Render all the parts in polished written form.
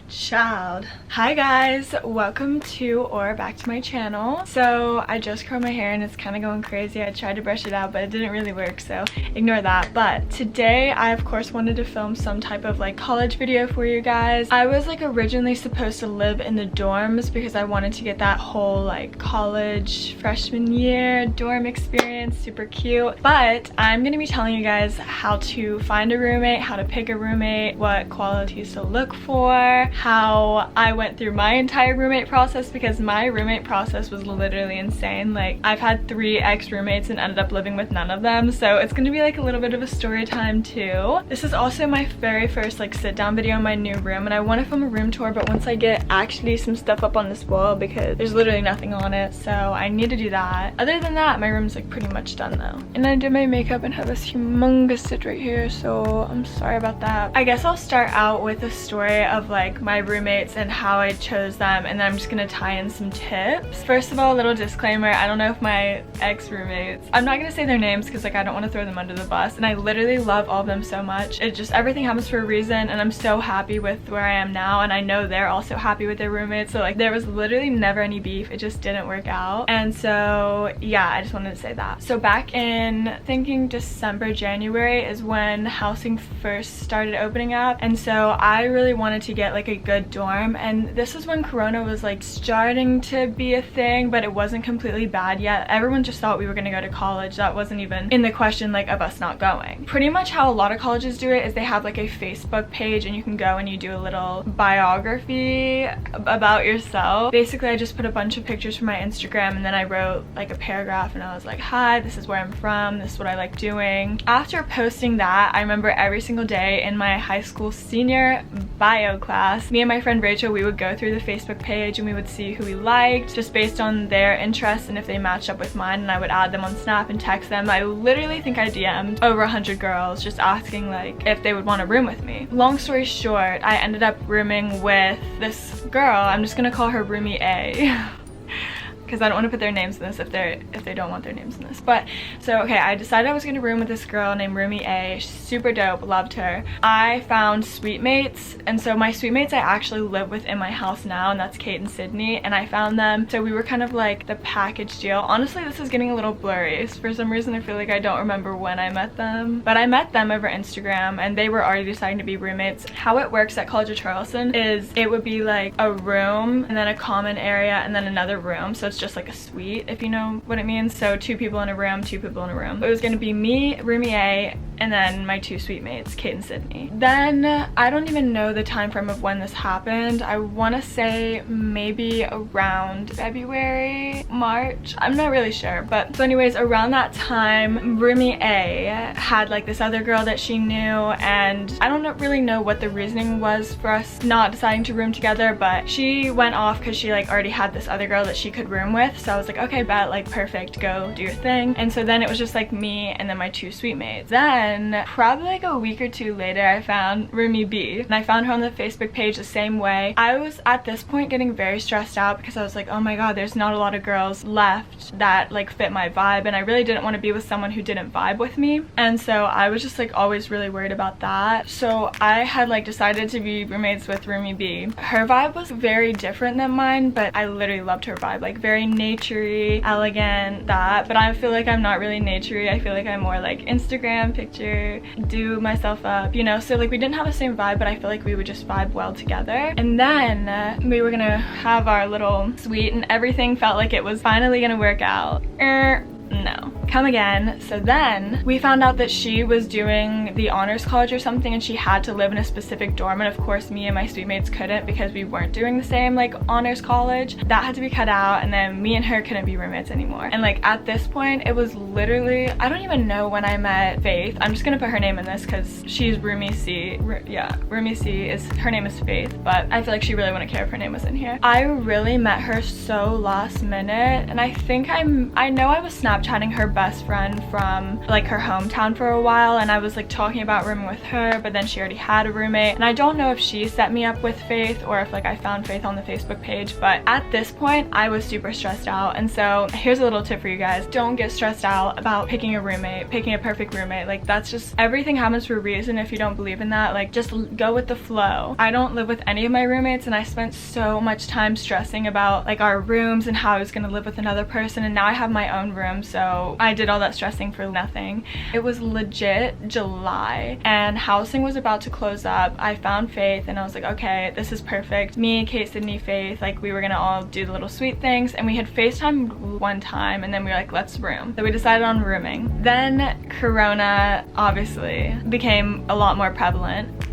Child. Hi guys, welcome to or back to my channel. So I just curled my hair and it's kind of going crazy. I tried to brush it out but it didn't really work, so ignore that. But today I of course wanted to film some type of like college video for you guys. I was like originally supposed to live in the dorms because I wanted to get that whole like college freshman year dorm experience, super cute. But I'm gonna be telling you guys how to find a roommate, how to pick a roommate, what qualities to look for, how I went through my entire roommate process, because my roommate process was literally insane. Like, I've had 3 ex-roommates and ended up living with none of them, so it's gonna be like a little bit of a story time too. This is also my very first like sit down video in my new room, and I want to film a room tour, but once I get actually some stuff up on this wall, because there's literally nothing on it, so I need to do that. Other than that, my room's like pretty much done though. And I did my makeup and have this humongous sit right here, so I'm sorry about that. I guess I'll start out with a story of like my roommates and how I chose them, and then I'm just gonna tie in some tips. First of all, a little disclaimer, I don't know if my ex-roommates, I'm not gonna say their names because like I don't want to throw them under the bus, and I literally love all of them so much. It just, everything happens for a reason, and I'm so happy with where I am now, and I know they're also happy with their roommates, so like there was literally never any beef. It just didn't work out. And so yeah, I just wanted to say that. So back in thinking December, January is when housing first started opening up, and so I really wanted to get like a good dorm, and this is when Corona was like starting to be a thing, but it wasn't completely bad yet. Everyone just thought we were gonna go to college. That wasn't even in the question like of us not going. Pretty much how a lot of colleges do it is they have like a Facebook page, and you can go and you do a little biography about yourself. Basically, I just put a bunch of pictures from my Instagram, and then I wrote like a paragraph, and I was like, hi, this is where I'm from, this is what I like doing. After posting that, I remember every single day in my high school senior bio class, me and my friend Rachel, we would go through the Facebook page and we would see who we liked just based on their interests and if they matched up with mine, and I would add them on Snap and text them. I literally think I DM'd over 100 girls just asking like if they would want to room with me. Long story short, I ended up rooming with this girl. I'm just gonna call her Roomie A. Because I don't want to put their names in this if they don't want their names in this. But so okay, I decided I was gonna room with this girl named Roomie A. She's super dope, loved her. I found suite mates, and so my suite mates I actually live with in my house now, and that's Kate and Sydney, and I found them, so we were kind of like the package deal. Honestly, this is getting a little blurry. For some reason I feel like I don't remember when I met them, but I met them over Instagram, and they were already deciding to be roommates. How it works at College of Charleston is it would be like a room and then a common area and then another room, so it's just like a suite, if you know what it means. So 2 people in a room, 2 people in a room. It was gonna be me, Roomie A, and then my 2 suite mates, Kate and Sydney. Then I don't even know the time frame of when this happened. I want to say maybe around February, March. I'm not really sure, but so anyways, around that time, Roomie A had like this other girl that she knew, and I don't really know what the reasoning was for us not deciding to room together, but she went off because she like already had this other girl that she could room with. So I was like, okay, bet, like perfect, go do your thing. And so then it was just like me and then my 2 suite mates. Then probably like a week or 2 later, I found Roomie B, and I found her on the Facebook page the same way. I was at this point getting very stressed out because I was like, oh my god, there's not a lot of girls left that like fit my vibe, and I really didn't want to be with someone who didn't vibe with me. And so I was just like always really worried about that. So I had like decided to be roommates with Roomie B. Her vibe was very different than mine, but I literally loved her vibe, like very naturey, elegant, that. But I feel like I'm not really naturey. I feel like I'm more like Instagram picture, do myself up, you know. So like we didn't have the same vibe, but I feel like we would just vibe well together. And then we were gonna have our little suite, and everything felt like it was finally gonna work out. No. Come again. So then we found out that she was doing the honors college or something, and she had to live in a specific dorm, and of course me and my suite mates couldn't because we weren't doing the same like honors college. That had to be cut out, and then me and her couldn't be roommates anymore. And like at this point it was literally, I don't even know when I met Faith. I'm just gonna put her name in this because she's Roomie C. Yeah, Roomie C is, her name is Faith, but I feel like she really wouldn't care if her name was in here. I really met her so last minute, and I think I know I was Snapchatting her best friend from like her hometown for a while, and I was like talking about rooming with her, but then she already had a roommate, and I don't know if she set me up with Faith or if like I found Faith on the Facebook page, but at this point I was super stressed out. And so here's a little tip for you guys: don't get stressed out about picking a roommate, picking a perfect roommate. Like, that's just, everything happens for a reason. If you don't believe in that, like, just go with the flow. I don't live with any of my roommates, and I spent so much time stressing about like our rooms and how I was gonna live with another person, and now I have my own room, so I did all that stressing for nothing. It was legit July and housing was about to close up. I found Faith and I was like, okay, this is perfect. Me, Kate, Sydney, Faith, like we were gonna all do the little sweet things, and we had FaceTimed one time and then we were like, let's room. So we decided on rooming. Then Corona obviously became a lot more prevalent.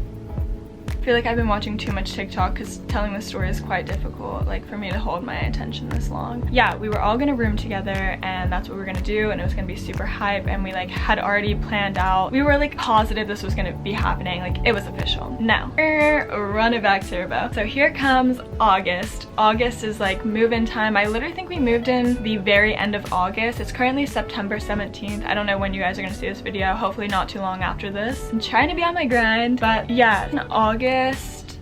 I feel like I've been watching too much TikTok because telling this story is quite difficult, like for me to hold my attention this long. Yeah, we were all gonna room together and that's what we were gonna do, and it was gonna be super hype, and we like had already planned out. We were like positive this was gonna be happening, like it was official. Now, run it back turbo. So here comes August. August is like move-in time. I literally think we moved in the very end of August. It's currently September 17th. I don't know when you guys are gonna see this video, hopefully not too long after this. I'm trying to be on my grind, but yeah, in August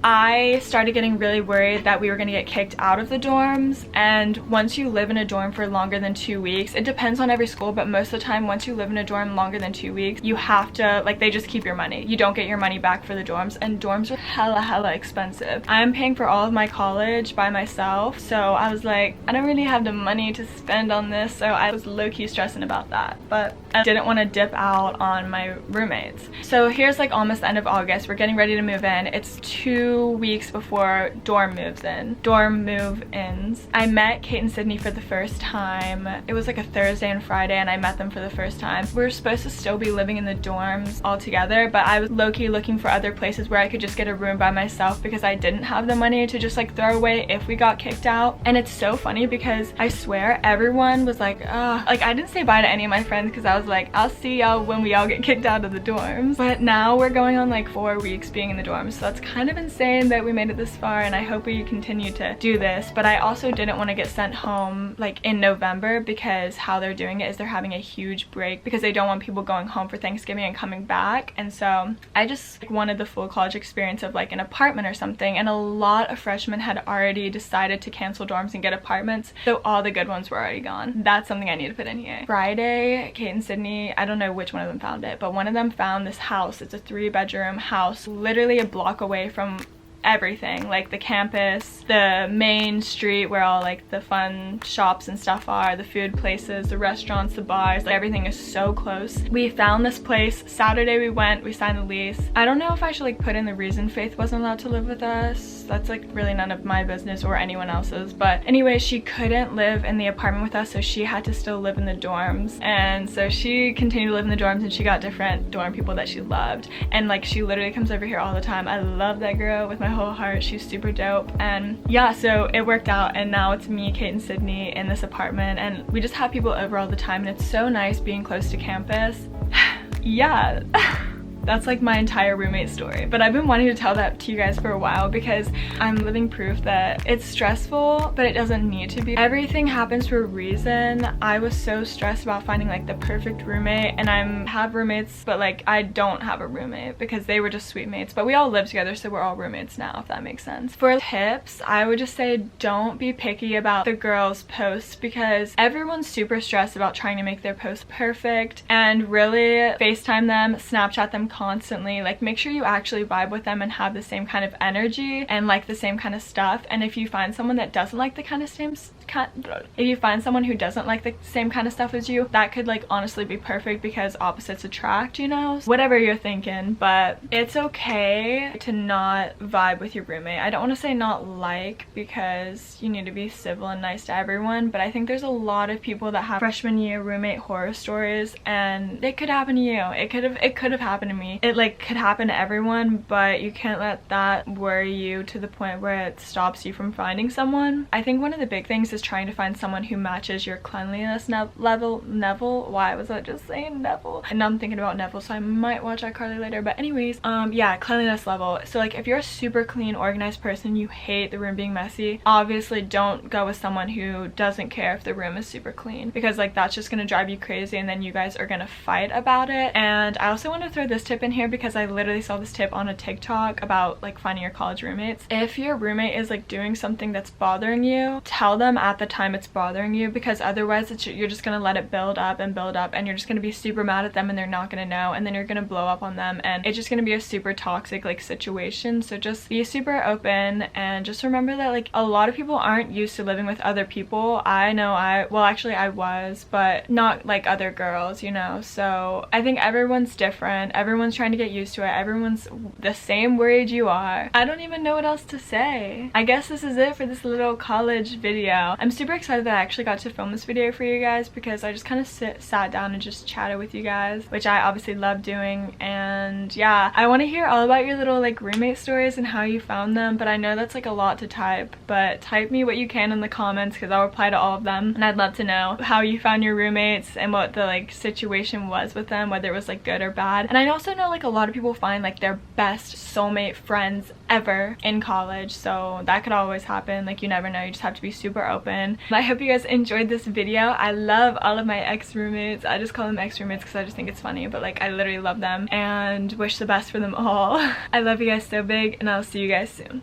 I started getting really worried that we were gonna get kicked out of the dorms. And once you live in a dorm for longer than 2 weeks, it depends on every school, but most of the time once you live in a dorm longer than 2 weeks, you have to, like, they just keep your money. You don't get your money back for the dorms, and dorms are hella expensive. I'm paying for all of my college by myself, so I was like, I don't really have the money to spend on this, so I was low-key stressing about that. But I didn't want to dip out on my roommates. So here's like almost the end of August. We're getting ready to move in. It's 2 weeks before dorm move-ins. I met Kate and Sydney for the first time. It was like a Thursday and Friday, and I met them for the first time. We were supposed to still be living in the dorms all together, but I was low-key looking for other places where I could just get a room by myself because I didn't have the money to just like throw away if we got kicked out. And it's so funny because I swear everyone was like, like I didn't say bye to any of my friends because I was like, I'll see y'all when we all get kicked out of the dorms. But now we're going on like 4 weeks being in the dorms, so that's kind of insane that we made it this far, and I hope we continue to do this. But I also didn't want to get sent home like in November, because how they're doing it is they're having a huge break because they don't want people going home for Thanksgiving and coming back. And so I just like, wanted the full college experience of like an apartment or something, and a lot of freshmen had already decided to cancel dorms and get apartments, so all the good ones were already gone. That's something I need to put in here. Friday, Kate and Sydney, I don't know which one of them found it, but one of them found this house. It's a 3-bedroom house literally a block away from everything, like the campus, the main street where all like the fun shops and stuff are, the food places, the restaurants, the bars, like everything is so close. We found this place Saturday. We went, we signed the lease. I don't know if I should like put in the reason Faith wasn't allowed to live with us. That's like really none of my business or anyone else's, but anyway, she couldn't live in the apartment with us, so she had to still live in the dorms. And so she continued to live in the dorms, and she got different dorm people that she loved, and like she literally comes over here all the time. I love that girl with my whole heart. She's super dope. And yeah, so it worked out, and now it's me, Kate, and Sydney in this apartment, and we just have people over all the time, and it's so nice being close to campus. Yeah. That's like my entire roommate story, but I've been wanting to tell that to you guys for a while because I'm living proof that it's stressful, but it doesn't need to be. Everything happens for a reason. I was so stressed about finding like the perfect roommate, and I have roommates, but like I don't have a roommate because they were just sweet mates, but we all live together, so we're all roommates now, if that makes sense. For tips, I would just say don't be picky about the girls' posts because everyone's super stressed about trying to make their posts perfect, and really FaceTime them, Snapchat them constantly. Like, make sure you actually vibe with them and have the same kind of energy and like the same kind of stuff. And if you find someone that doesn't like the kind of same if you find someone who doesn't like the same kind of stuff as you, that could like honestly be perfect because opposites attract, you know? Whatever you're thinking, but it's okay to not vibe with your roommate. I don't want to say not like, because you need to be civil and nice to everyone, but I think there's a lot of people that have freshman year roommate horror stories, and it could happen to you. It could have happened to me. me. It like could happen to everyone, but you can't let that worry you to the point where it stops you from finding someone. I think one of the big things is trying to find someone who matches your cleanliness level. Neville, why was I just saying Neville? And now I'm thinking about Neville, so I might watch iCarly later. But anyways, yeah, cleanliness level. So like if you're a super clean, organized person, you hate the room being messy, obviously don't go with someone who doesn't care if the room is super clean, because like that's just gonna drive you crazy and then you guys are gonna fight about it. And I also want to throw this tip in here because I literally saw this tip on a TikTok about like finding your college roommates. If your roommate is like doing something that's bothering you, tell them at the time it's bothering you, because otherwise you're just gonna let it build up and build up, and you're just gonna be super mad at them and they're not gonna know, and then you're gonna blow up on them, and it's just gonna be a super toxic like situation. So just be super open, and just remember that like a lot of people aren't used to living with other people. I know well actually I was, but not like other girls, you know. So I think everyone's different, everyone's trying to get used to it, everyone's the same worried you are. I don't even know what else to say. I guess this is it for this little college video. I'm super excited that I actually got to film this video for you guys, because I just kind of sat down and just chatted with you guys, which I obviously love doing. And yeah, I want to hear all about your little like roommate stories and how you found them, but I know that's like a lot to type, but type me what you can in the comments because I'll reply to all of them, and I'd love to know how you found your roommates and what the like situation was with them, whether it was like good or bad. And I also know like a lot of people find like their best soulmate friends ever in college, so that could always happen. Like you never know, you just have to be super open. I hope you guys enjoyed this video. I love all of my ex-roommates. I just call them ex-roommates because I just think it's funny, but like I literally love them and wish the best for them all. I love you guys so big, and I'll see you guys soon.